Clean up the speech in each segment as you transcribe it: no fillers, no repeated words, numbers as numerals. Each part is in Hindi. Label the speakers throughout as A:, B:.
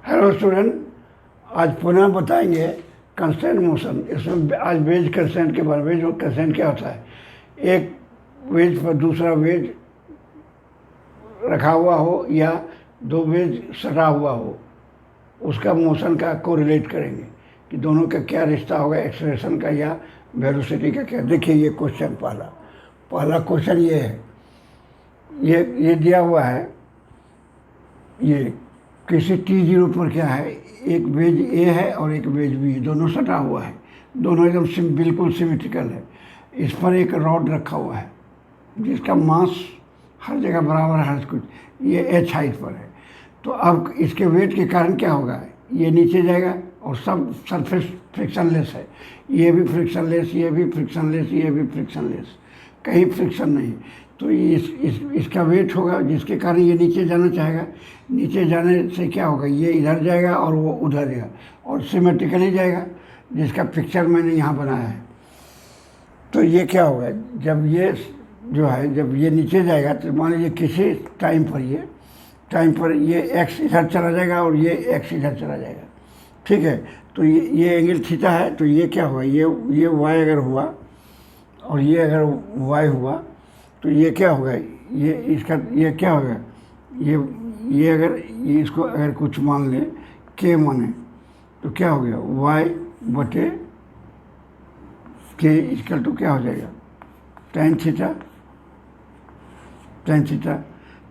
A: हेलो स्टूडेंट, आज पुनः बताएंगे कंस्ट्रेंट मोशन। इसमें आज वेज कंस्ट्रेंट के बारे में। वेज कंस्ट्रेंट क्या होता है? एक वेज पर दूसरा वेज रखा हुआ हो या दो वेज सटा हुआ हो, उसका मोशन का कोरिलेट करेंगे कि दोनों का क्या रिश्ता होगा, एक्सेलरेशन का या वेलोसिटी का क्या। देखिए ये क्वेश्चन पहला क्वेश्चन ये है, ये दिया हुआ है। ये किसी T0 पर क्या है, एक वेज ए है और एक वेज बी है, दोनों सटा हुआ है, दोनों एकदम बिल्कुल सिमेट्रिकल है। इस पर एक रॉड रखा हुआ है जिसका मास हर जगह बराबर है, हर कुछ ये h हाइट पर है। तो अब इसके वेट के कारण क्या होगा, ये नीचे जाएगा और सब सरफेस फ्रिक्शनलेस है। ये भी फ्रिक्शनलेस, ये भी फ्रिक्शनलेस, ये भी फ्रिक्शनलेस, कहीं फ्रिक्शन नहीं। तो इसका वेट होगा जिसके कारण ये नीचे जाना चाहेगा। नीचे जाने से क्या होगा, ये इधर जाएगा और वो उधर जाएगा और सिमेट्रिकली जाएगा, जिसका पिक्चर मैंने यहाँ बनाया है। तो ये क्या होगा, जब ये जो है जब ये नीचे जाएगा तो मान लीजिए किसी टाइम पर ये एक्स इधर चला जाएगा और ये एक्स इधर चला जाएगा, ठीक है। तो ये एंगल थीटा है। तो ये क्या होगा, ये वाई अगर हुआ और ये अगर वाई हुआ तो ये क्या होगा, ये क्या होगा, ये अगर ये इसको अगर कुछ मान लें के माने तो क्या हो गया, वाई बटे के इक्वल टू क्या हो जाएगा, tan थीटा।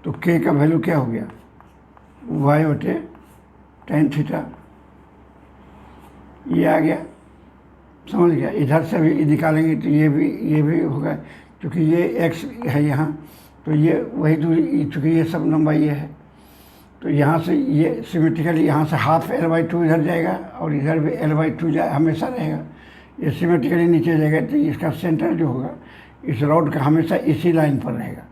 A: तो के का वैल्यू क्या हो गया, वाई बटे tan थीटा। ये आ गया, समझ गया। इधर से भी निकालेंगे तो ये भी होगा, क्योंकि ये x है यहाँ, तो ये वही दूरी, चूँकि ये सब लंबाई ये है। तो यहाँ से ये सिमेट्रिकली यहाँ से हाफ L/2 इधर जाएगा और इधर भी L/2 हमेशा रहेगा। ये सिमेट्रिकली नीचे जाएगा तो इसका सेंटर जो होगा इस रॉड का हमेशा इसी लाइन पर रहेगा,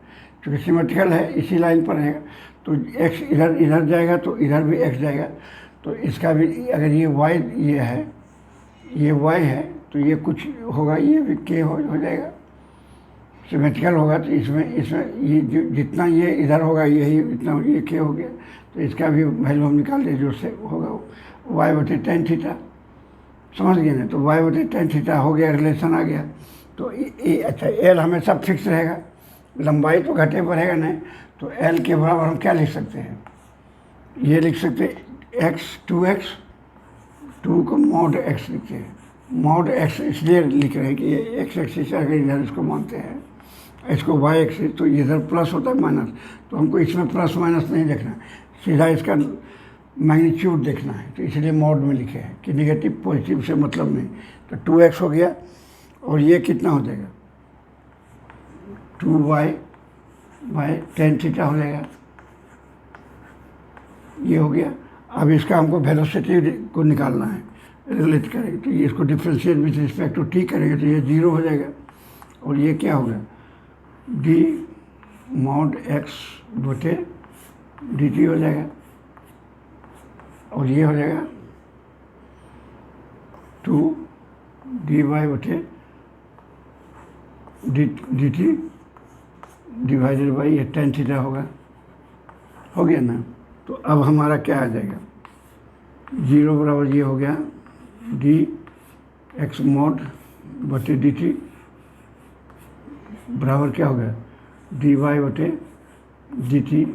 A: क्योंकि सिमेट्रिकल है, इसी लाइन पर रहेगा। तो x इधर जाएगा तो इधर भी x जाएगा। तो इसका भी अगर ये y ये y है तो ये कुछ होगा, ये भी k हो जाएगा। सिमेट्रिकल होगा तो इसमें ये जितना ये इधर होगा यही इतना ये k हो गया। तो इसका भी वैल्यू हम निकाल दें, जो से होगा y बटे tan थीटा। समझ गए ना। तो y बटे tan थीटा हो गया, रिलेशन आ गया। तो अच्छा L हमेशा फिक्स रहेगा, लंबाई तो घटे बढ़ेगा नहीं। तो L के बराबर हम क्या लिख सकते हैं, ये लिख सकते हैं x 2 को मॉड x लिखते हैं। मॉड x इसलिए लिख रहे हैं कि ये x एक्सिस अगर इधर इसको मानते हैं, इसको y एक्सिस, तो इधर प्लस होता है माइनस। तो हमको इसमें प्लस माइनस नहीं देखना, सीधा इसका मैग्नीट्यूड देखना है। तो इसलिए मॉड में लिखे हैं कि निगेटिव पॉजिटिव से मतलब नहीं। तो 2x हो गया और ये कितना हो जाएगा, 2y बाय tan थीटा हो जाएगा। ये हो गया। अब इसका हमको वेलोसिटी को निकालना है, रिलेट करेंगे। तो ये इसको differentiate with respect to t करेंगे तो ये 0 हो जाएगा। और ये क्या होगा, d मॉड x बटे dt हो जाएगा। और ये हो जाएगा 2 dy बटे dt डिवाइडेड बाई ये tan थीटा होगा। हो गया ना। तो अब हमारा क्या आ जाएगा, 0 बराबर ये हो गया डी एक्स मॉड बटे डी टी बराबर क्या हो गया, डी वाई बटे डी टी।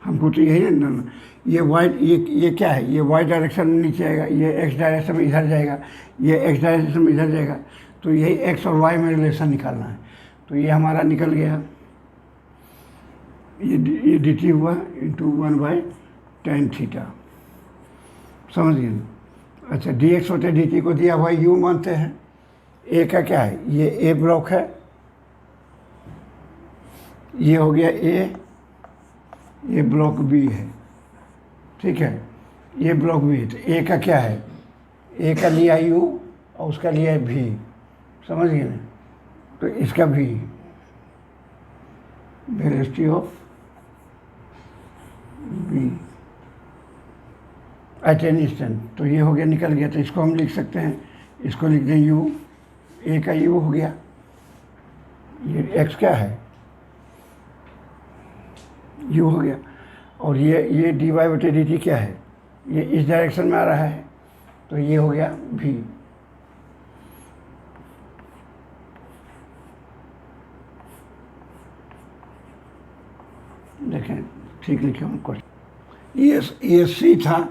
A: हमको तो यही है ना, ये वाई ये क्या है, ये वाई डायरेक्शन में नीचे आएगा, ये एक्स डायरेक्शन में इधर जाएगा, ये एक्स डायरेक्शन में इधर जाएगा। तो यही एक्स और वाई में रिलेशन निकालना है। तो ये हमारा निकल गया, ये डी टी हुआ इंटू 1/tan थीटा। समझ गए ना। अच्छा, डी एक्स बटे डी टी को दिया हुआ यू मानते हैं। ए का क्या है, ये ए ब्लॉक है, ये हो गया ए, ये ब्लॉक बी है, ठीक है। ये ब्लॉक बी है। तो ए का क्या है, ए का लिया यू और उसका लिया भी, समझ गए ना। तो इसका भी velocity of B at an instant. तो ये हो गया, निकल गया। तो इसको हम लिख सकते हैं, इसको लिख दें यू, ए का यू हो गया, ये एक्स क्या है, यू हो गया। और ये डी वाई बटे डी टी क्या है, ये इस डायरेक्शन में आ रहा है, तो ये हो गया भी। देखें ठीक लिखे हूँ क्वेश्चन। ये सी था,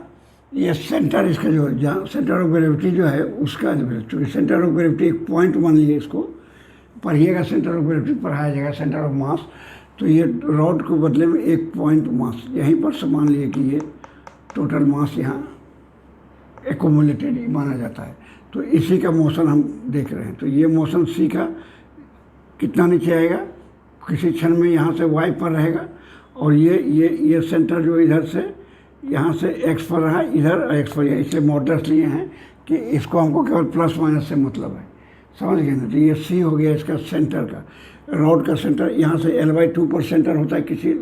A: ये सेंटर इसका जो जहाँ सेंटर ऑफ ग्रेविटी जो है उसका, चूँकि सेंटर ऑफ ग्रेविटी एक पॉइंट मान लिए इसको, पढ़िएगा सेंटर ऑफ ग्रेविटी पढ़ाया जाएगा सेंटर ऑफ मास। तो ये रॉड के बदले में एक पॉइंट मास यहीं पर से मान लिए कि ये टोटल मास यहाँ एकोमुलेटेड माना जाता है। तो इसी का मोशन हम देख रहे हैं। तो ये मोशन सी का कितना नीचे आएगा, किसी क्षण में यहाँ से वाई पर रहेगा, और ये सेंटर जो इधर से यहाँ से एक्स पर रहा, इधर एक्स पर, इसलिए मॉडल्स लिए हैं कि इसको हमको केवल प्लस माइनस से मतलब है, समझ गए ना। तो ये सी हो गया इसका सेंटर का, रॉड का सेंटर। यहाँ से L/2 पर सेंटर होता है किसी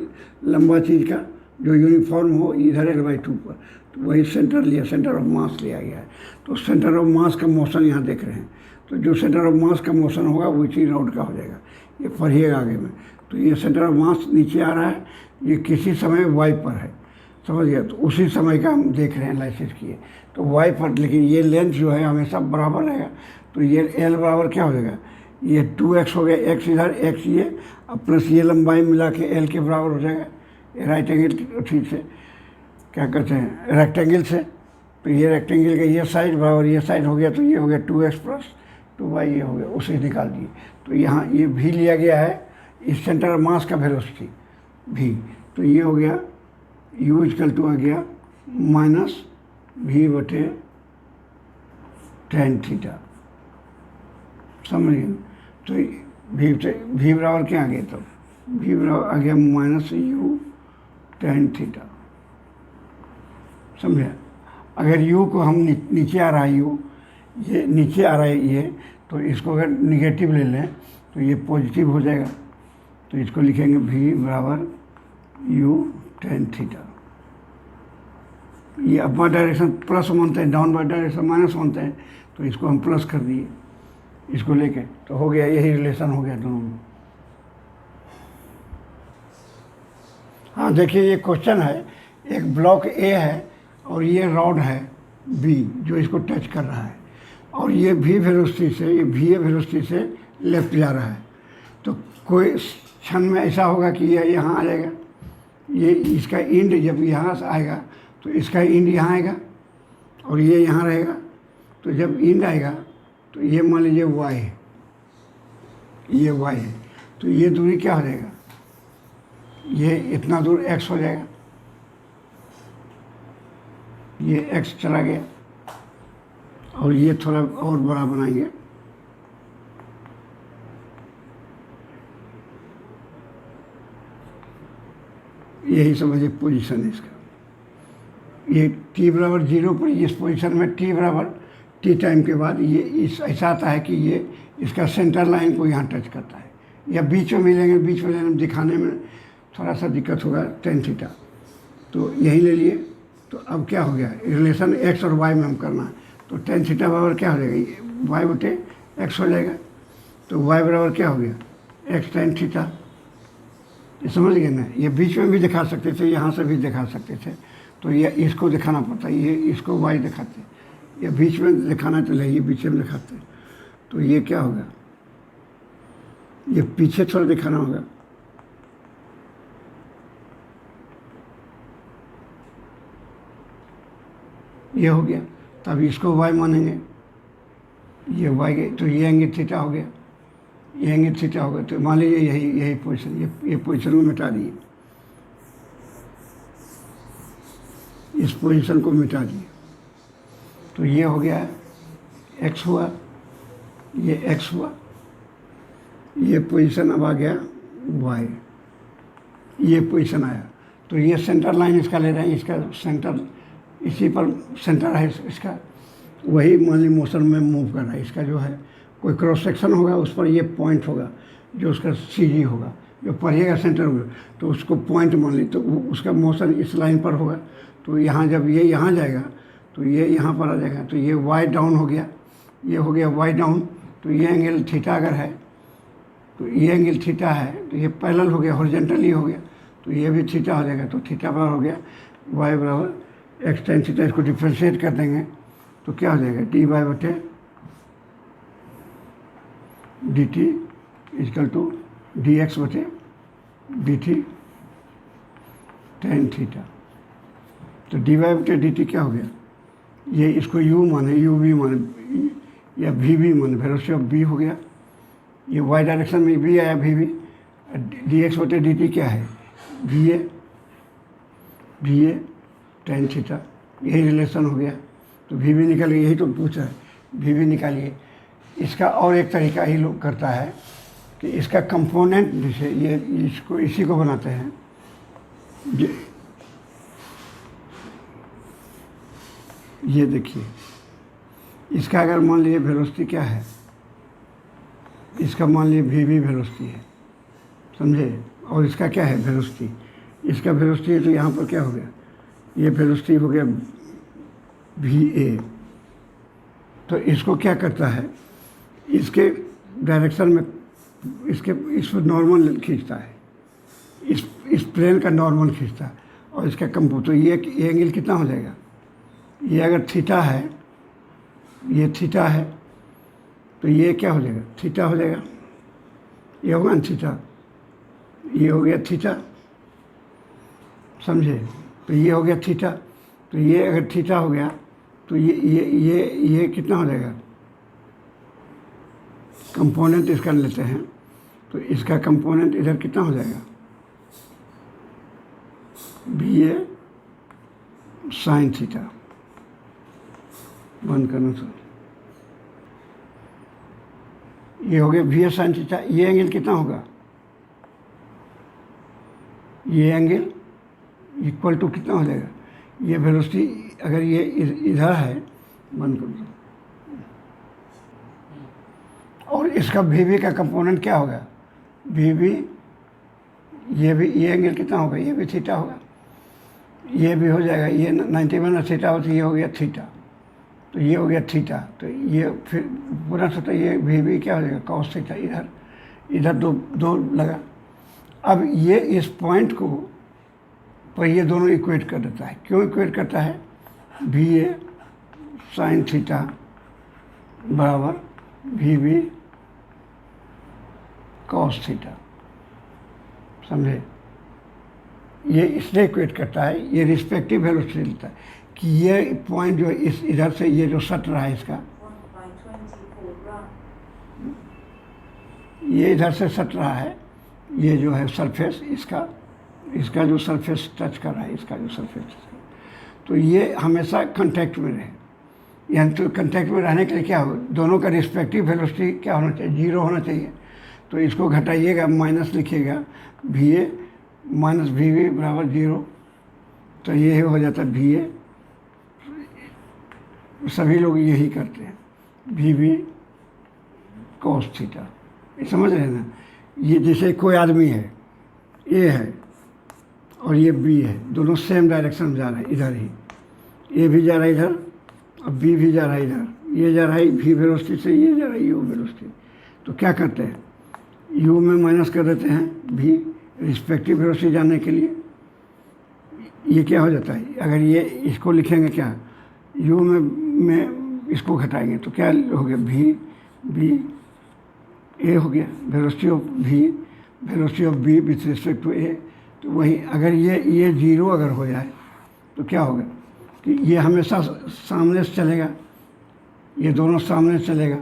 A: लंबा चीज़ का जो यूनिफॉर्म हो, इधर L/2 पर, तो वही सेंटर लिया, सेंटर ऑफ मास लिया गया है। तो सेंटर ऑफ मास का मोशन यहाँ देख रहे हैं। तो जो सेंटर ऑफ मास का मोशन होगा वो चीज़ रॉड का हो जाएगा, ये पढ़िएगा आगे में। तो ये सेंटर ऑफ मास नीचे आ रहा है, ये किसी समय वाई पर है, समझ गया। तो उसी समय का हम देख रहे हैं एनालिसिस किए, तो वाई पर, लेकिन ये लेंथ जो है हमेशा बराबर रहेगा। तो ये एल बराबर क्या हो जाएगा, ये 2x हो गया, x इधर x ये, अब प्लस ये लंबाई मिला के l के बराबर हो जाएगा। राइट एंगल ठीक से क्या कहते हैं, रेक्टेंगल से। तो ये रेक्टेंगल का ये साइड बराबर ये साइड हो गया, तो ये हो गया 2x प्लस 2y, ये हो गया, उसे निकाल दिए। तो यहाँ ये भी लिया गया है, इस सेंटर ऑफ मास का वेलोसिटी भी। तो ये हो गया u इक्वल टू आ गया माइनस v बटे tan थीटा, समझ गए। तो v बराबर क्या आ गया, तो v बराबर आ गया माइनस u tan थीटा, समझे। अगर u को हम नीचे आ रहा है, u ये नीचे आ रहा है ये, तो इसको अगर निगेटिव ले लें तो ये पॉजिटिव हो जाएगा। तो इसको लिखेंगे v बराबर u tan थीटा। ये अपवर्ड डायरेक्शन प्लस मानते हैं, डाउनवर्ड डायरेक्शन माइनस मानते हैं, तो इसको हम प्लस कर दिए इसको लेके, तो हो गया, यही रिलेशन हो गया दोनों में। हाँ देखिए, ये क्वेश्चन है, एक ब्लॉक ए है और ये रॉड है बी जो इसको टच कर रहा है, और ये भी वेलोसिटी से, ये भी वेलोसिटी से लेफ्ट जा रहा है। तो कोई क्षण में ऐसा होगा कि ये यहाँ आ जाएगा, ये इसका इंड जब यहाँ से आएगा तो इसका इंड यहाँ आएगा और ये यहाँ रहेगा। तो जब इंड आएगा तो ये मान लीजिए y है, ये y है, तो ये दूरी क्या हो जाएगा, ये इतना दूर x हो जाएगा, ये x चला गया, और ये थोड़ा और बड़ा बनाएंगे, यही समझिए पोजीशन है इसका। ये t बराबर 0 पर इस पोजीशन में t बराबर t टाइम के बाद ये इस ऐसा आता है कि ये इसका सेंटर लाइन को यहाँ टच करता है, या बीच में मिलेंगे, बीच में लेने दिखाने में थोड़ा सा दिक्कत होगा tan थीटा, तो यही ले लिए। तो अब क्या हो गया, रिलेशन x और y में हम करना है, तो tan थीटा बराबर क्या हो जाएगा, y बटे x हो जाएगा। तो y बराबर क्या हो गया, x tan थीटा, ये समझ गए ना। ये बीच में भी दिखा सकते थे, यहाँ से भी दिखा सकते थे, तो ये इसको दिखाना पड़ता है, ये इसको y दिखाते, या बीच में दिखाना तो ये बीच में दिखाते। तो ये क्या होगा, ये पीछे थोड़ा दिखाना होगा, ये हो गया, तब इसको y मानेंगे, ये y के, तो ये एंगल थीटा हो गया, ये एंगल थीटा हो गया। तो मान लीजिए यही पोजीशन, ये पोजीशन को मिटा दिए, इस पोजीशन को मिटा दिए, तो ये हो गया x हुआ, ये x हुआ, ये पोजीशन अब आ गया y, ये पोजीशन आया। तो ये सेंटर लाइन इसका ले रहे हैं, इसका सेंटर इसी पर सेंटर है इसका, वही मान ली मोशन में मूव कर रहा है। इसका जो है कोई क्रॉस सेक्शन होगा, उस पर ये पॉइंट होगा जो उसका CG होगा, जो पढ़िएगा सेंटर होगा, तो उसको पॉइंट मान ली, तो उसका मोशन इस लाइन पर होगा। तो यहाँ जब ये यहाँ जाएगा तो ये यहाँ पर आ जाएगा, तो ये y डाउन हो गया, ये हो गया y डाउन। तो ये एंगल थीटा अगर है, तो ये एंगल थीटा है, तो ये पैरेलल हो गया, हॉरिजॉन्टली हो गया, तो ये भी थीटा हो जाएगा। तो थीटा बराबर हो गया y बराबर एक्स टेन थीटा, इसको डिफ्रेंशिएट कर देंगे तो क्या हो जाएगा, डी वाई बटे D T equal to D X बटे डी टी टेन थीटा। तो डी वाई बटे डी टी क्या हो गया, ये इसको यू माने, यू वी माने या वी वी माने, वेलोसिटी ऑफ बी हो गया। ये वाई डायरेक्शन में भी आया वी वी। डी एक्स बटे डी टी क्या है, वी ए टेन थीटा, यही रिलेशन हो गया। तो वी वी निकालिए, यही तो पूछा है, वी वी निकालिए। इसका और एक तरीका ही लोग करता है कि इसका कंपोनेंट जैसे ये इसको इसी को बनाते हैं, ये देखिए इसका अगर मान लीजिए वेलोसिटी क्या है, इसका मान लीजिए वी वी वेलोसिटी है, समझे, और इसका क्या है वेलोसिटी, इसका वेलोसिटी है। तो यहाँ पर क्या हो गया, ये वेलोसिटी हो गया वी ए। तो इसको क्या करता है, इसके डायरेक्शन में इसके इस पर नॉर्मल खींचता है, इस प्लेन का नॉर्मल खींचता है और इसका कंपो। तो ये एंगल कितना हो जाएगा, ये अगर थीटा है, ये थीटा है तो ये क्या हो जाएगा, थीटा हो जाएगा, ये होगा ना थीटा, ये हो गया थीटा, समझे। तो ये हो गया थीटा, तो ये अगर थीटा हो गया तो ये कितना हो जाएगा, कंपोनेंट इसका लेते हैं तो इसका कंपोनेंट इधर कितना हो जाएगा, बी ए साइन थीटा। बंद करना सर, ये हो गया वी ए साइन थीटा। ये एंगल कितना होगा, ये एंगल इक्वल टू कितना हो जाएगा, ये वेलोसिटी अगर ये इधर है, बंद कर दो, और इसका वी वी का कंपोनेंट क्या होगा, वी वी, ये भी, ये एंगल कितना होगा, ये भी थीटा होगा, ये भी हो जाएगा, ये 91 थीटा हो तो ये हो गया थीटा, तो ये हो गया थीटा। तो ये फिर पूरा सोचा ये वी वी क्या हो जाएगा, कॉस थीटा। इधर दो लगा। अब ये इस पॉइंट को पर ये दोनों इक्वेट कर देता है। क्यों इक्वेट करता है, वी ए साइन थीटा बराबर वी वी कॉस थीटा, समझे। ये इसलिए इक्वेट करता है, ये रिस्पेक्टिव वेलोसिटी लेता है कि ये पॉइंट जो इस इधर से ये जो सट रहा है इसका, ये इधर से सट रहा है, ये जो है सरफेस इसका जो सरफेस टच कर रहा है, इसका जो सरफेस टच कर रहा है, तो ये हमेशा कांटेक्ट में रहे। यानी तो कांटेक्ट में रहने के लिए क्या हो, दोनों का रिस्पेक्टिव वेलोसिटी क्या होना चाहिए, जीरो होना चाहिए। तो इसको घटाइएगा, माइनस लिखिएगा, V A minus V V बराबर जीरो, तो ये हो जाता है वी ए। सभी लोग यही करते हैं, वी वी कॉस थीटा, ये समझ रहे हैं ना। ये जैसे कोई आदमी है, ए है और ये बी है, दोनों सेम डायरेक्शन में जा रहा है, इधर ही, ए भी जा रहा है इधर और बी भी जा रहा है इधर, ये जा रहा है वी वेलोसिटी से, ये जा रहा है यू वेलोसिटी। तो क्या करते हैं, यू में माइनस कर देते हैं वी, रिस्पेक्टिव वेलोसिटी जानने के लिए। ये क्या हो जाता है, अगर ये इसको लिखेंगे क्या, यू में इसको घटाएंगे तो क्या हो गया, वी बी ए हो गया, velocity of V velocity of B with respect to A. तो वही अगर ये जीरो अगर हो जाए तो क्या होगा कि ये हमेशा सामने से चलेगा, ये दोनों सामने से चलेगा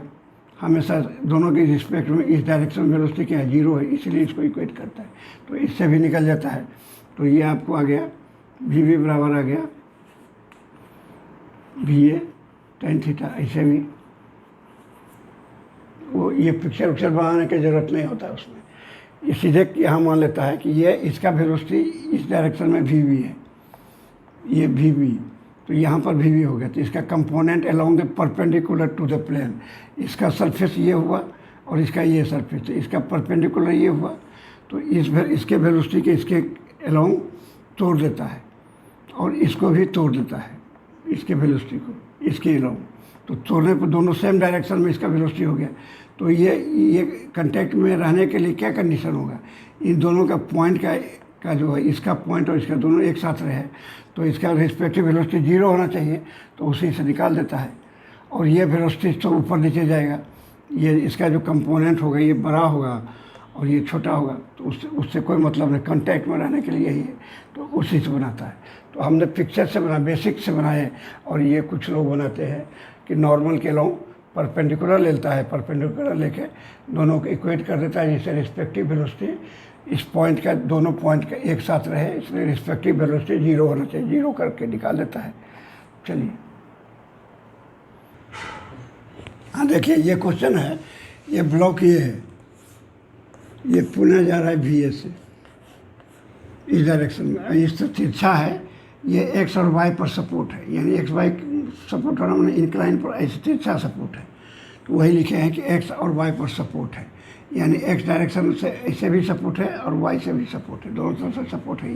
A: हमेशा, दोनों के रिस्पेक्ट में इस डायरेक्शन में वेलोसिटी क्या है, जीरो है, इसलिए इसको इक्वेट करता है। तो इससे भी निकल जाता है। तो ये आपको आ गया वी वी बराबर आ गया वी ए टेन थीटा। ऐसे भी वो ये पिक्चर उक्चर बनाने की ज़रूरत नहीं होता उसमें, ये सीधे यहाँ मान लेता है कि ये इसका वेलोसिटी इस डायरेक्शन में वी वी है, ये वी वी, तो यहाँ पर वी वी हो गया। तो इसका component along the perpendicular to the plane, इसका सरफेस ये हुआ और इसका ये सरफेस, तो इसका परपेंडिकुलर ये हुआ, तो इसके वेलोसिटी के इसके अलोंग तोड़ देता है और इसको भी तोड़ देता है, इसके वेलोसिटी को इसके अलोंग। तो तोड़ने पर दोनों सेम डायरेक्शन में इसका वेलोसिटी हो गया। तो ये कांटेक्ट में रहने के लिए क्या कंडीशन होगा, इन दोनों का पॉइंट का का जो है इसका पॉइंट और इसका दोनों एक साथ रहे तो इसका रिस्पेक्टिव वेलोसिटी 0 होना चाहिए, तो उसी से निकाल देता है। और ये वेलोसिटी तो ऊपर नीचे जाएगा, ये इसका जो कंपोनेंट होगा ये बड़ा होगा और ये छोटा होगा, तो उससे उससे कोई मतलब नहीं, कांटेक्ट में रहने के लिए ही है, तो उसी से बनाता है। तो हमने पिक्चर से बना, बेसिक से बनाए। और ये कुछ लोग बनाते हैं कि नॉर्मल के लोग परपेंडिकुलर लेता है, परपेंडिकुलर लेके दोनों को इक्वेट कर देता है, जिससे रिस्पेक्टिव वेलोसिटी इस पॉइंट का, दोनों पॉइंट का एक साथ रहे, इसलिए रिस्पेक्टिव वेलोसिटी 0 होना चाहिए, 0 करके निकाल देता है। चलिए हाँ देखिए, ये क्वेश्चन है, ये ब्लॉक ये है, ये पुणे जा रहा है VA से इस डायरेक्शन में, इस तिरछा है, ये एक्स और वाई पर सपोर्ट है, यानी एक्स वाई सपोर्ट होना मैंने इंक्लाइन पर, ऐसे तिरछा सपोर्ट है। तो वही लिखे हैं कि एक्स और वाई पर सपोर्ट है, यानी एक्स डायरेक्शन से ऐसे भी सपोर्ट है और वाई से भी सपोर्ट है, दोनों तरफ से सपोर्ट है।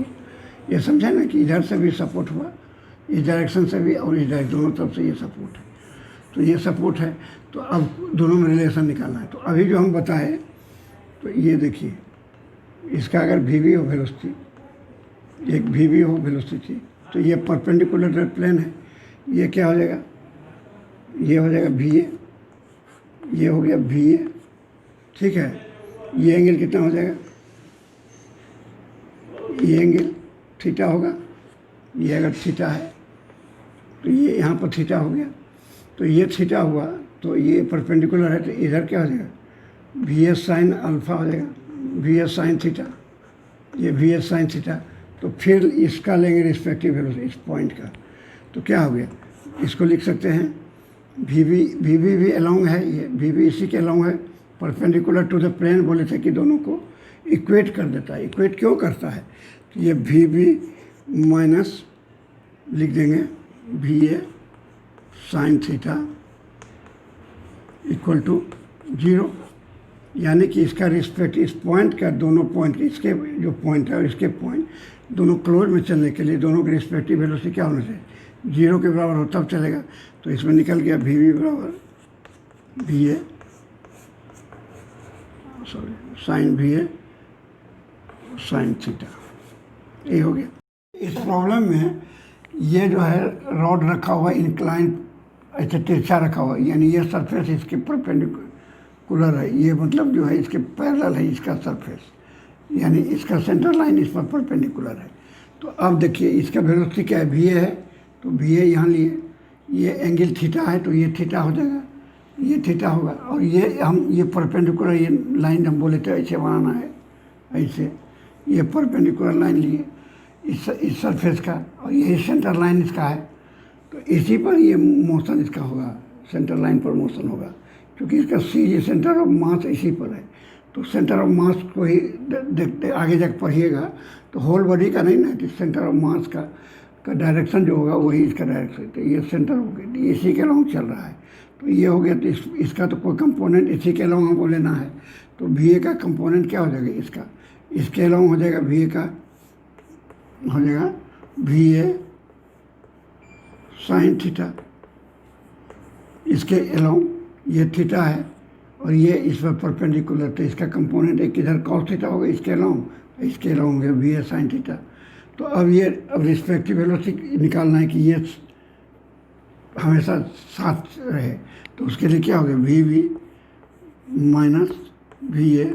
A: ये समझे ना कि इधर से भी सपोर्ट हुआ, इस डायरेक्शन से भी और इस डायरेक्शन, दोनों तरफ से ये सपोर्ट है। तो ये सपोर्ट है, तो अब दोनों में रिलेशन निकालना है। तो अभी जो हम बताए, तो ये देखिए, इसका अगर VB हो वेलोसिटी, एक VB हो वेलोसिटी, तो ये परपेंडिकुलर प्लेन है, ये क्या हो जाएगा, ये हो जाएगा VA, ये हो गया VA, ठीक है। ये एंगल कितना हो जाएगा, ये एंगल थीटा होगा, ये अगर थीटा है तो ये यहाँ पर थीटा हो गया, तो ये थीटा हुआ, तो ये परपेंडिकुलर है, तो इधर क्या हो जाएगा, VS साइन अल्फा हो जाएगा, VS साइन थीटा, ये VS साइन थीटा। तो फिर इसका लेंगे रिस्पेक्टिव वेलोसिटी इस पॉइंट का, तो क्या हो गया, इसको लिख सकते हैं VB भी अलोंग है, ये VB इसी के अलोंग है, परपेंडिकुलर टू द प्लेन बोले थे कि दोनों को इक्वेट कर देता है। इक्वेट क्यों करता है, तो ये VB माइनस लिख देंगे VA sine theta equal to 0, यानी कि इसका रिस्पेक्ट इस पॉइंट का, दोनों पॉइंट, इसके जो पॉइंट है और इसके पॉइंट दोनों क्लोज में चलने के लिए दोनों की रिस्पेक्टिव वेलोसिटी क्या होना चाहिए, 0 के बराबर हो तब चलेगा। तो इसमें निकल गया VB बराबर VA sine VA sine theta, ये हो गया। इस प्रॉब्लम में ये जो है रॉड रखा हुआ इंक्लाइन, ऐसे तिरछा रखा हुआ, यानी ये सरफेस इसके परपेंडिकुलर है, ये मतलब जो है इसके पैरेलल है इसका सरफेस, यानी इसका सेंटर लाइन इस पर परपेंडिकुलर है। तो अब देखिए इसका वेलोसिटी क्या है, VA है, तो VA यहाँ लिए, ये एंगल थीटा है, तो ये थीटा हो जाएगा, ये थीटा होगा, और ये परपेंडिकुलर, ये लाइन हम बोले थे ऐसे बनाना है, ऐसे ये परपेंडिकुलर लाइन लिए इस सरफेस का, और यही सेंटर लाइन इसका है, तो इसी पर ये मोशन इसका होगा, सेंटर लाइन पर मोशन होगा, क्योंकि इसका ये सेंटर ऑफ मास इसी पर है। तो सेंटर ऑफ मास को ही देखते आगे जाकर पढ़िएगा, तो होल बॉडी का नहीं ना, कि सेंटर ऑफ मास का डायरेक्शन जो होगा वही इसका डायरेक्शन, तो ये सेंटर हो गया, इसी के अलोंग चल रहा है। तो ये हो गया, तो इसका तो कोई कंपोनेंट इसी के अलोंग हमको लेना है, तो VA का कंपोनेंट क्या हो जाएगा, इसका, इसके अलोंग हो जाएगा VA का, हो जाएगा VA साइन थीटा, इसके अलोंग ये थीटा है और ये इस पर परपेंडिकुलर, तो इसका कंपोनेंट एक इधर कॉस थीटा होगा, इसके अलोंग है VA साइन थीटा। तो अब रिस्पेक्टिव वेलोसिटी निकालना है कि ये हमेशा साथ रहे, तो उसके लिए क्या हो गया, VB minus VA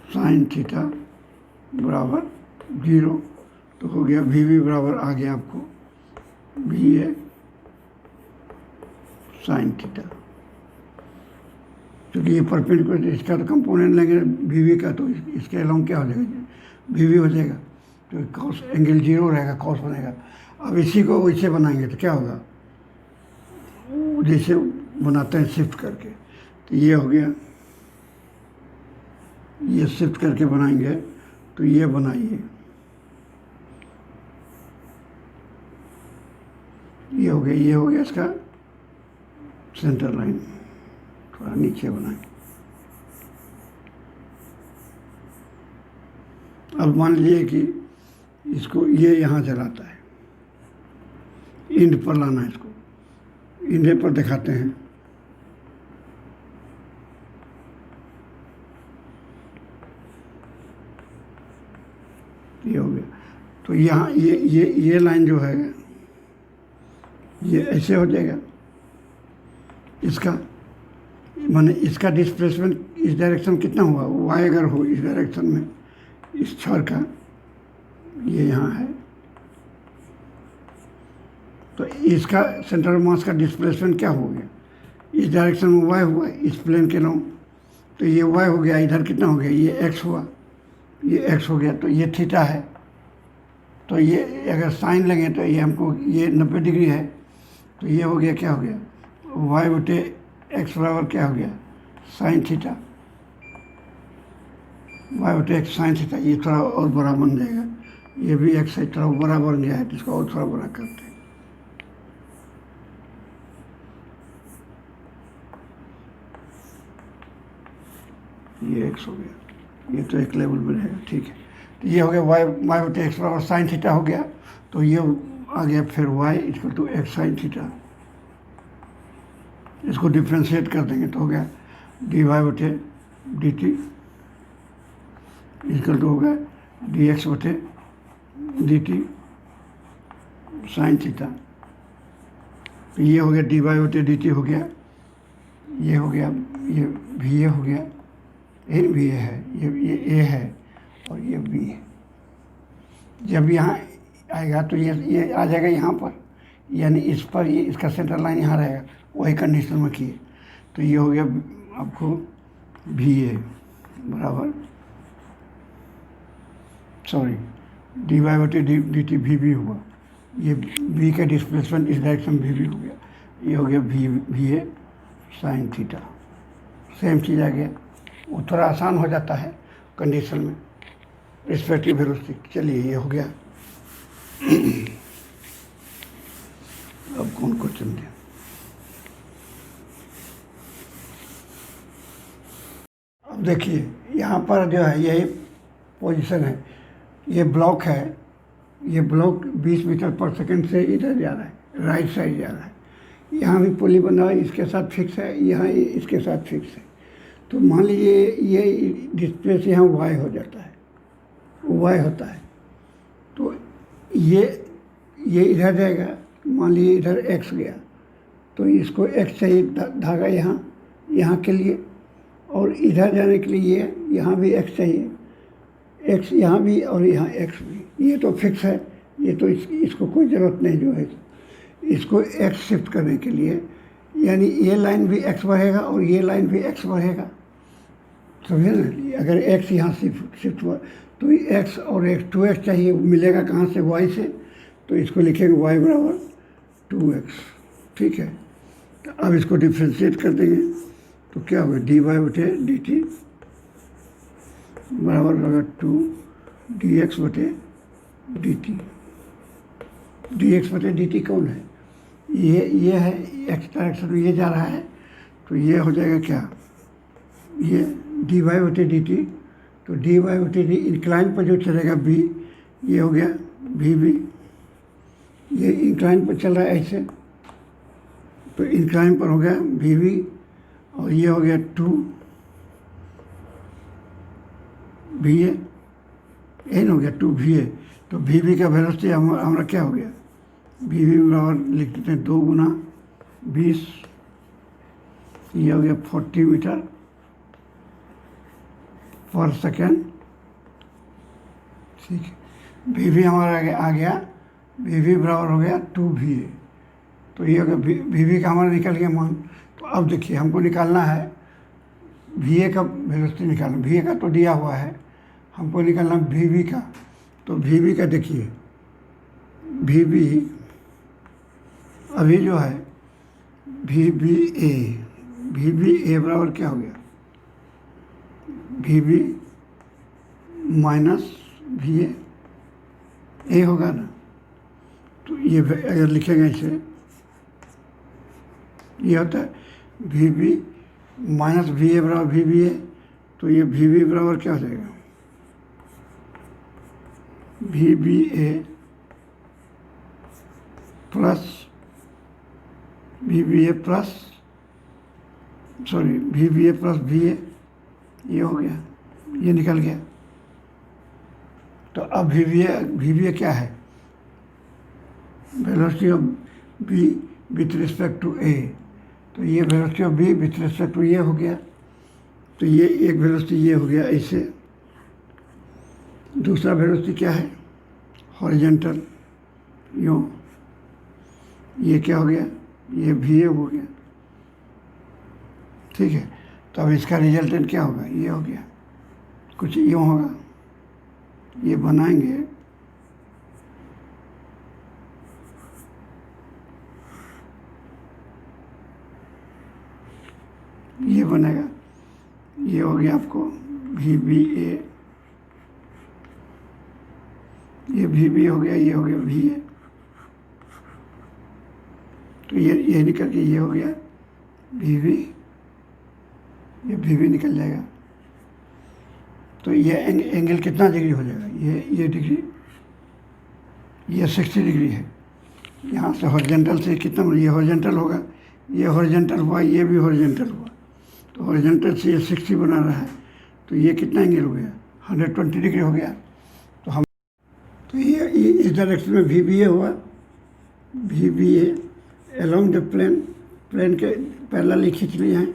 A: sine theta बराबर 0, तो हो गया VB बराबर आ गया आपको VA साइन थीटा, क्योंकि ये परपेंडिकुलर, इसका तो कंपोनेंट लेंगे VB का, तो इसके अलोंग क्या हो जाएगा, VB हो जाएगा, तो कॉस एंगल 0 रहेगा, कॉस बनेगा। अब इसी को वैसे बनाएंगे तो क्या होगा, जैसे बनाते हैं शिफ्ट करके, तो ये हो गया, ये शिफ्ट करके बनाएंगे, तो ये बनाइए, ये हो गया इसका सेंटर लाइन, थोड़ा नीचे बनाएं। अब मान लीजिए कि इसको ये यहाँ चलाता है, इंड पर लाना है, इसको इंड पर दिखाते हैं, तो यहाँ ये लाइन जो है ये ऐसे हो जाएगा, इसका माने इसका डिस्प्लेसमेंट इस डायरेक्शन कितना हुआ, वाई अगर हो इस डायरेक्शन में इस छड़ का, ये यहाँ है, तो इसका सेंटर ऑफ मास का डिस्प्लेसमेंट क्या हो गया, इस डायरेक्शन में वाई हुआ इस प्लेन के नाम, तो ये वाई हो गया, इधर कितना हो गया, ये एक्स हुआ, ये एक्स हो गया, तो ये थीटा है। तो ये अगर साइन लेंगे तो ये हमको ये 90 डिग्री है, तो ये हो गया क्या हो गया, वाई बटे एक्स बराबर क्या हो गया, साइन थीटा, वाई बटे एक्स साइन थीटा। ये थोड़ा और बड़ा बन जाएगा, ये भी एक्स साइड थोड़ा बड़ा बन गया है, तो इसको और थोड़ा बड़ा करते हैं। ये एक्स हो गया, ये तो एक लेवल में रहेगा, ठीक है। तो ये हो गया वाई बटे एक्स बराबर साइन थीटा हो गया, तो ये आ गया फिर Y equal to X sine theta. इसको डिफ्रेंशिएट कर देंगे तो हो गया डी वाई बटे डी टी इक्वल टू हो गया डी एक्स बटे डी टी साइन थीटा। तो ये हो गया डी वाई बटे डी टी हो गया, ये हो गया, ये भी ए हो गया, ए भी ए है, ये ए है और ये बी है। जब यहाँ आएगा तो ये आ जाएगा यहाँ पर, यानी इस पर ये इसका सेंटर लाइन यहाँ रहेगा, वही कंडीशन में किए। तो ये हो गया आपको भी ए बराबर, सॉरी डी वाई बटे डी टी भी बी हुआ, ये बी का डिस्प्लेसमेंट इस डायरेक्शन भी हो गया, ये हो गया भी ए साइन थीटा। सेम चीज़ आ गया, वो थोड़ा आसान हो जाता है कंडीशन में, रिस्पेक्टिव वेलोसिटी। चलिए ये हो गया। अब कौन क्वेश्चन दें, अब देखिए यहाँ पर जो है यही पोजीशन है, ये ब्लॉक है, ये ब्लॉक 20 मीटर पर सेकंड से इधर जा रहा है, राइट साइड जा रहा है। यहाँ भी पुली बना है, इसके साथ फिक्स है, यहाँ इसके साथ फिक्स है। तो मान लीजिए ये डिस्प्ले से यहाँ वाई हो जाता है, वाई होता है, तो ये इधर जाएगा, मान लीजिए इधर एक्स गया, तो इसको एक्स चाहिए धागा यहाँ के लिए, और इधर जाने के लिए यहाँ भी एक्स चाहिए, एक्स यहाँ भी और यहाँ एक्स भी, ये तो फिक्स है, ये तो इसको कोई ज़रूरत नहीं जो है। इसको एक्स शिफ्ट करने के लिए, यानी ये लाइन भी एक्स बढ़ेगा और ये लाइन भी एक्स बढ़ेगा, समझे ना। अगर एक्स यहाँ शिफ्ट हुआ तो एक्स और एक्स 2x चाहिए, मिलेगा कहाँ से, वाई से, तो इसको लिखेंगे वाई बराबर 2x, ठीक है। तो अब इसको डिफ्रेंशिएट कर देंगे तो क्या होगा, डी वाई बटे डी टी बराबर होगा 2 डी एक्स बटे डी टी। डी एक्स बटे डी टी कौन है, ये है, एक्स डायरेक्शन में ये जा रहा है, तो ये हो जाएगा क्या, ये डी वाई बटे डी टी, तो डी वाई बटे डी इंक्लाइन पर जो चलेगा बी, ये हो गया भी बी, ये इंक्लाइन पर चल रहा है ऐसे, तो इंक्लाइन पर हो गया भी बी, और ये हो गया 2 भी ए, एन हो गया 2 भी ए। तो भी बी का वेलोसिटी हमारा क्या हो गया, भी बी बराबर लिख देते हैं 2 गुना 20, ये हो गया 40 मीटर पर सेकेंड, ठीक है। भी बी हमारा आ गया, भी बी बराबर हो गया 2 भी ए, तो ये हो गया भी बी का हमारा निकल गया मान। तो अब देखिए हमको निकालना है भी ए का वेलोसिटी निकालना, भी ए का तो दिया हुआ है, हमको निकालना भी बी का। तो भी बी का देखिए, भी बी अभी जो है भी बी ए बराबर क्या हो गया, भी बी माइनस भी ए होगा ना। तो ये अगर लिखेंगे इसे, ये होता है भी बी माइनस भी ए बराबर भी बी ए, तो ये भी बी बराबर क्या हो जाएगा, भी बी ए प्लस भी बी ए प्लस, सॉरी भी बी ए प्लस भी ए, ये हो गया, ये निकल गया। तो अब वी क्या है? Velocity of B with respect to A. तो ये velocity of B with respect to ये हो गया। तो ये एक वेलोसिटी ये हो गया ऐसे। दूसरा वेलोसिटी क्या है? हॉरिजॉन्टल, यूँ। ये क्या हो गया? ये वी ए हो गया। ठीक है, तो अब इसका रिजल्टेंट क्या होगा? ये हो गया, कुछ यूँ होगा। ये बनाएंगे, ये बनेगा, ये हो गया आपको वी बी ए, ये वी बी हो गया, ये हो गया वी ए। तो ये निकल के ये हो गया वी वी, ये वी वी निकल जाएगा। तो ये एंगल कितना डिग्री हो जाएगा? ये डिग्री, ये 60 डिग्री है। यहाँ से हॉरिजॉन्टल से कितना, ये हॉरिजॉन्टल होगा, ये हॉरिजॉन्टल हुआ, ये भी हॉरिजॉन्टल हुआ। तो हॉरिजॉन्टल से ये 60 बना रहा है। तो ये कितना एंगल हो गया? 120 डिग्री हो गया। तो हम, तो ये इस डायरेक्शन में वी बी ए हुआ, V B A along the plane के पैरेलल ही खींच लिए हैं।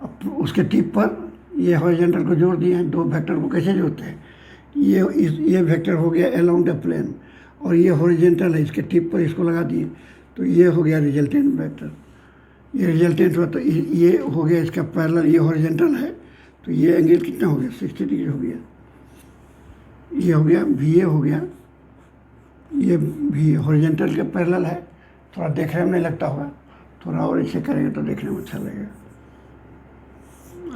A: अब उसके टिप पर ये हॉरिजॉन्टल को जोड़ दिए हैं। दो वेक्टर को कैसे जोड़ते हैं? ये वेक्टर हो गया अलोंग द प्लेन, और ये हॉरिजॉन्टल है, इसके टिप पर इसको लगा दिए। तो ये हो गया रिजल्टेंट वेक्टर। ये रिजल्टेंट हुआ, तो ये हो गया इसका पैरेलल, ये हॉरिजॉन्टल है। तो ये एंगल कितना हो गया? 60 डिग्री हो गया। ये हो गया वी ए हो गया, ये भी हॉरिजॉन्टल के पैरेलल है। थोड़ा देखने में नहीं लगता होगा, थोड़ा और इसे करेंगे तो देखने में अच्छा लगेगा।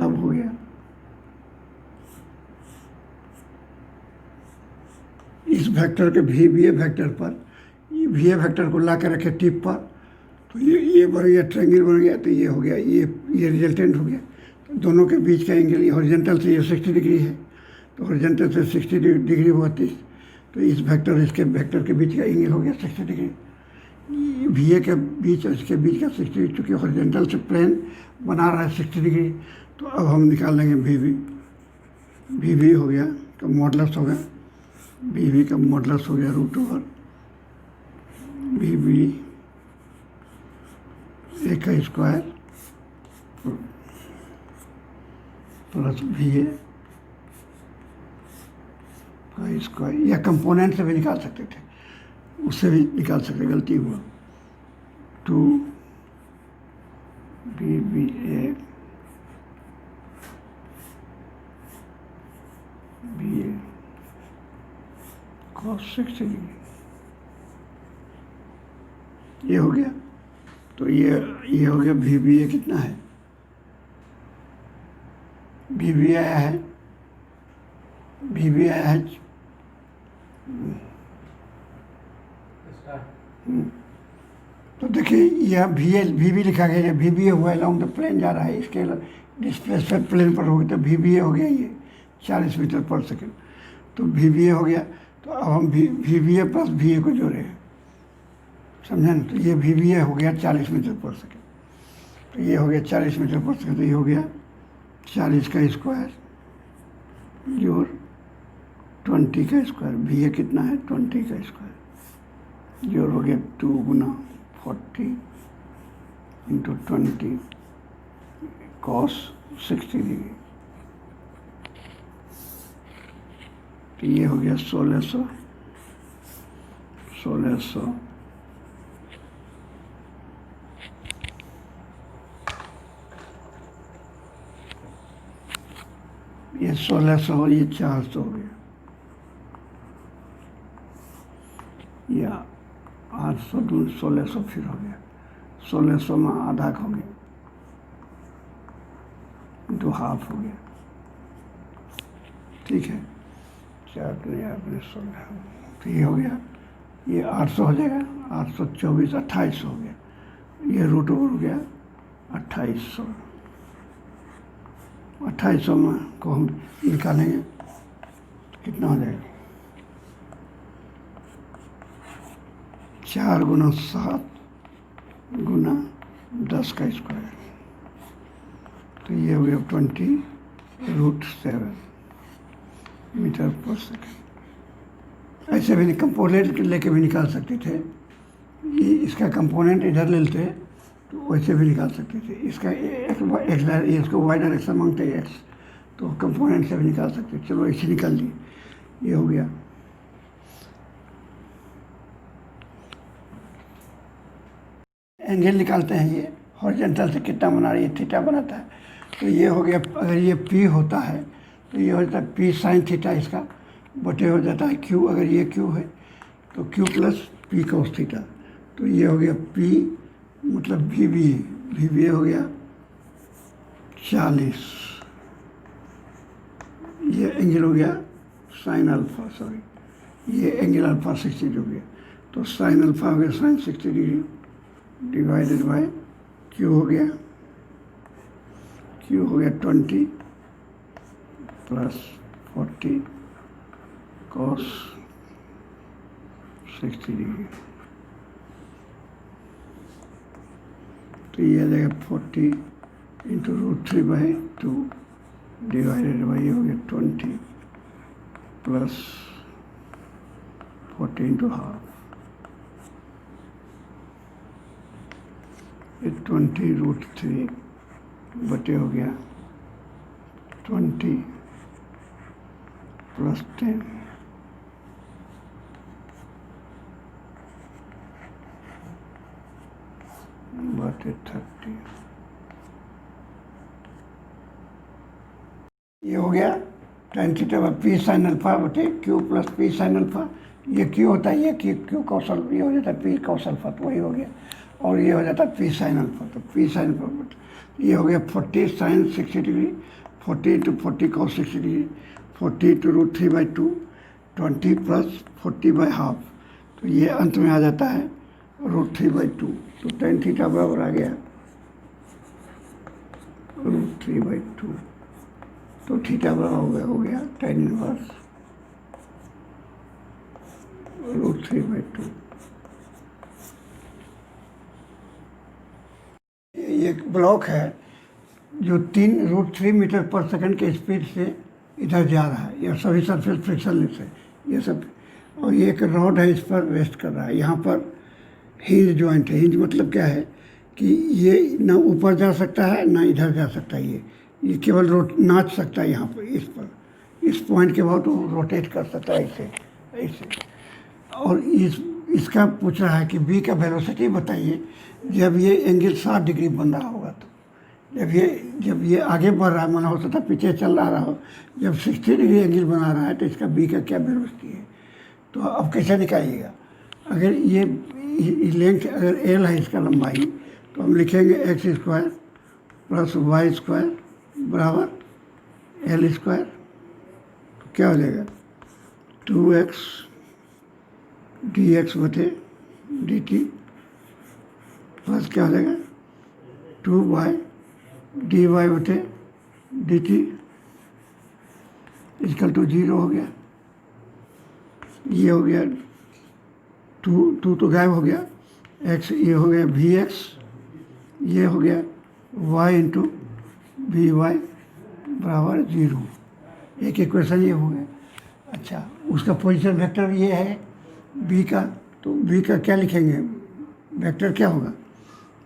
A: अब हो गया, इस वेक्टर के वी बी ए वेक्टर पर, ये वी ए वेक्टर को ला कर रखे टिप पर। तो ये बन गया, ट्रायंगल बन गया। तो ये हो गया, ये रिजल्टेंट हो गया। तो दोनों के बीच का एंगल, ये हॉरिजॉन्टल से ये 60 डिग्री है। तो हॉरिजॉन्टल से 60 डिग्री हुआ 30। तो इस वेक्टर इसके वेक्टर के बीच का एंगल हो गया 60 डिग्री। वी ए के बीच और इसके बीच का 60 डिग्री, चूँकि हॉरिजॉन्टल से प्लेन बना रहा है 60 डिग्री। तो अब हम निकाल लेंगे वी वी हो गया, तो मॉडुलस होगा, वी वी का मॉडुलस हो गया √ओवर वी वी ए का स्क्वायर प्लस वी ए का स्क्वायर। या कंपोनेंट से भी निकाल सकते थे, उससे भी निकाल सकते, गलती हुआ। 2 V V A B A cos 60 डिग्री, ये हो गया। तो ये हो गया वी बी ए कितना है? वी बी आया है, वी बी आया है तो देखिए यह वी बी लिखा गया है। वी बी ए हुआ अलोंग द प्लेन जा रहा है, इसके डिस्प्लेसमेंट प्लेन पर हो गया। तो वी बी ए हो गया ये 40 मीटर पर सेकेंड। तो वी बी ए हो गया। तो अब हम V B A plus V A को जोड़े, समझे ना? तो ये वी बी ए हो गया 40 मीटर पर सेकेंड। तो ये हो गया 40 मीटर पर सेकेंड। तो ये हो गया 40 का स्क्वायर जोड़ 20 का स्क्वायर। वी ए कितना है? 20 का स्क्वायर जोड़ हो गया 2 गुना 40 इंटू 20 cos 60 डिग्री। तो ये हो गया 1600 ये 1600 और ये 400 हो गया, या 800 दूर 1600 फिर हो गया। 1600 में आधा हो गया, 2 हाफ हो गया। ठीक है, 4 अपने 16। तो ये हो गया, ये 800 हो जाएगा। 824 2800 हो गया। ये √ओवर हो गया 2800। 2800 में को हम निकालेंगे, कितना हो जाएगा? 4 गुना 7 गुना 10 का स्क्वायर। तो ये हो गया 20 √7 मीटर पर सेकेंड। ऐसे भी कंपोनेंट लेके भी निकाल सकते थे। ये इसका कंपोनेंट इधर ले लेते तो वैसे भी निकाल सकते थे। इसका इसको वाई डायरेक्शन मांगते हैं एक्स, तो कंपोनेंट से भी निकाल सकते। चलो ऐसे निकाल लिए, ये हो गया। एंगल निकालते हैं, ये हॉरिजॉन्टल से कितना बना रही है, थीटा बनाता है। तो ये हो गया, अगर ये पी होता है तो ये हो जाता है पी साइन थीटा, इसका बटे हो जाता है क्यू। अगर ये क्यू है तो Q plus P cos theta. तो ये हो गया पी मतलब वी बी हो गया 40। ये एंगल हो गया साइन अल्फा, सॉरी ये एंगल अल्फा 60 डिग्री हो गया। तो साइन अल्फा हो गया sine 60 degree divided by Q हो गया 20 प्लस 40 cos 60 डिग्री। तो ये आ जाएगा 40 इंटू √3/2 डिवाइडेड बाई, ये हो गया 20 प्लस 40 इंटू हाफ। ये 20√3 बटे हो गया 20 प्लस 10 बटे 30। ये हो गया tan theta by P sine alpha बटे Q plus P sine alpha. ये क्यू होता है, ये क्यू कौशल, ये हो जाता है पी कौशल अल्फा, तो वही हो गया। और ये हो जाता है पी साइन अल्फा, तो पी साइन अल्फा ये हो गया 40 sine 60 degree, 40 into 40 cos 60 degree, 40 into √3/2, 20 plus 40/हाफ। तो ये अंत में आ जाता है √3/2। तो tan थीटा बराबर आ गया √3/2। तो थीटा बराबर हो गया tan इनवर्स √3/2। ये ब्लॉक है जो 3√3 मीटर पर सेकंड के स्पीड से इधर जा रहा है। यह सभी सरफेस फ्रिक्शनलेस है, ये सब। और ये एक रॉड है, इस पर रेस्ट कर रहा है। यहाँ पर हिंज जॉइंट है। हिंज मतलब क्या है कि ये ना ऊपर जा सकता है ना इधर जा सकता है। ये केवल नाच सकता है यहाँ पर, इस पॉइंट के बाद वो रोटेट कर सकता है ऐसे ऐसे। और इसका पूछ रहा है कि बी का वेलोसिटी बताइए जब ये एंगल 60 डिग्री बन रहा होगा। तो जब ये आगे बढ़ रहा है, माना हो सकता है पीछे चल रहा हो, जब 60 डिग्री एंगल बना रहा है तो इसका बी का क्या वेलोसिटी है। तो अब कैसे निकालिएगा। अगर ये लेंथ अगर एल है, इसका लंबाई, तो हम लिखेंगे x² प्लस y² बराबर L²। तो क्या हो जाएगा 2x dx बटे dt प्लस क्या हो जाएगा 2y dy बटे dt इक्वल टू 0 हो गया। ये हो गया 2 तो गायब हो गया, x ये हो गया vx, ये हो गया y इंटू वी वाई बराबर 0। एक इक्वेशन ये हो गया। अच्छा, उसका पोजीशन वेक्टर ये है b का, तो b का क्या लिखेंगे, वेक्टर क्या होगा,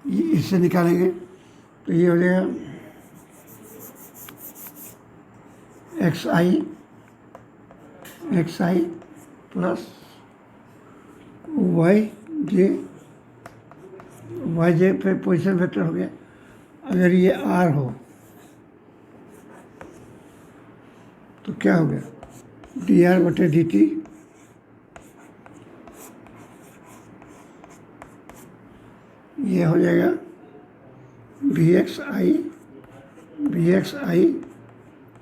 A: ये इससे निकालेंगे। तो ये हो जाएगा xi प्लस yj पे पोजीशन वेक्टर हो गया। अगर ये r हो तो क्या हो गया dr बटे dt ये हो जाएगा vxi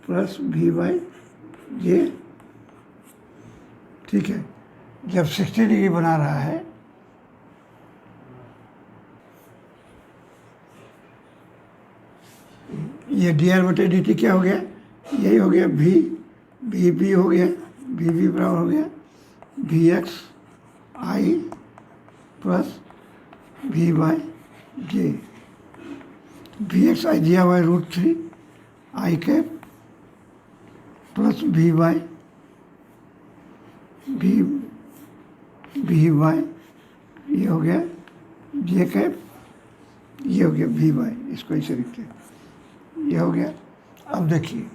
A: प्लस vyj। ठीक है, जब 60 डिग्री बना रहा है ये dr बटे dt क्या हो गया, यही हो गया v हो गया, v बराबर हो गया vxi प्लस vyj। vxi दिया हुआ है √3 i cap plus v V Y, ये हो गया जे कैप, ये हो गया वी वाई, इसको ऐसे लिखते हैं, ये हो गया। अब देखिए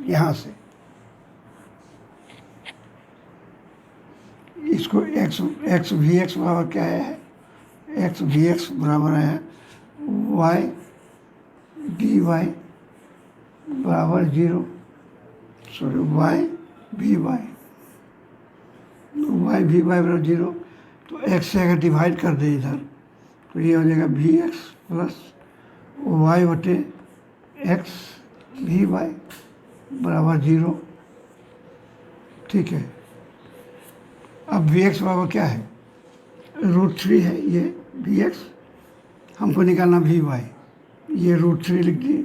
A: यहाँ से इसको एक्स एक्स वी एक्स बराबर क्या है, एक्स वी एक्स बराबर है वाई डी वाई बराबर 0, sorry Y V Y, Y V Y बराबर 0। तो एक्स से अगर डिवाइड कर दे इधर तो ये हो जाएगा वी एक्स प्लस वाई बटे एक्स वी वाई बराबर 0। ठीक है, अब वी एक्स बराबर क्या है, √3 है ये वी एक्स, हमको निकालना वी वाई, ये √3 लिख दिए,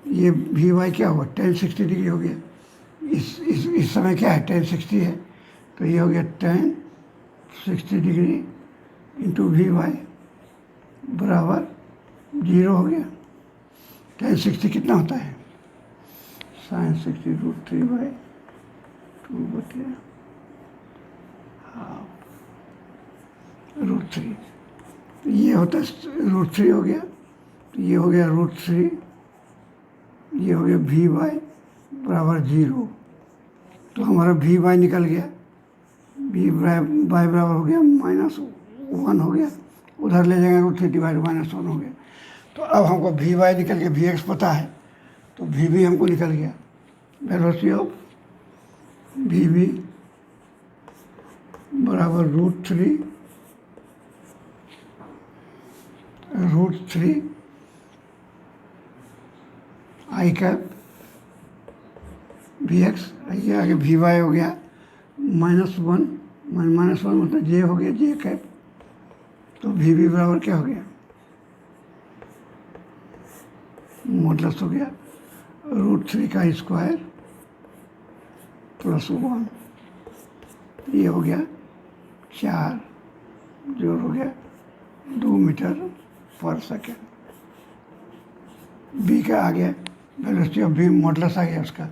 A: ये वी वाई क्या हुआ tan 60 डिग्री हो गया, इस समय क्या है tan 60 है, तो ये हो गया tan 60 degree into V Y बराबर 0 हो गया। tan 60 कितना होता है, sin 60 √3/2 बटे √3, ये होता है √3 हो गया, तो ये हो गया √3, ये हो गया वी वाई बराबर 0। तो हमारा वी वाई निकल गया, वी वाई बराबर हो गया -1 हो गया, उधर ले जाएंगे √3 डिवाइड -1 हो गया। तो अब हमको वी वाई निकल के वी एक्स पता है, तो वी बी हमको निकल गया, वेलोसिटी ऑफ वी बी बराबर √3 आई कैप वी एक्स, ये आगे वी वाई हो गया -1 मतलब जे हो गया जे कैप, तो वी बी बराबर क्या हो गया, मॉडुलस हो गया √3 का स्क्वायर प्लस 1, ये हो गया 4, जो हो गया 2 मीटर पर सेकेंड। बी का आ गया वेलोसिटी ऑफ बी, मॉडुलस आ गया उसका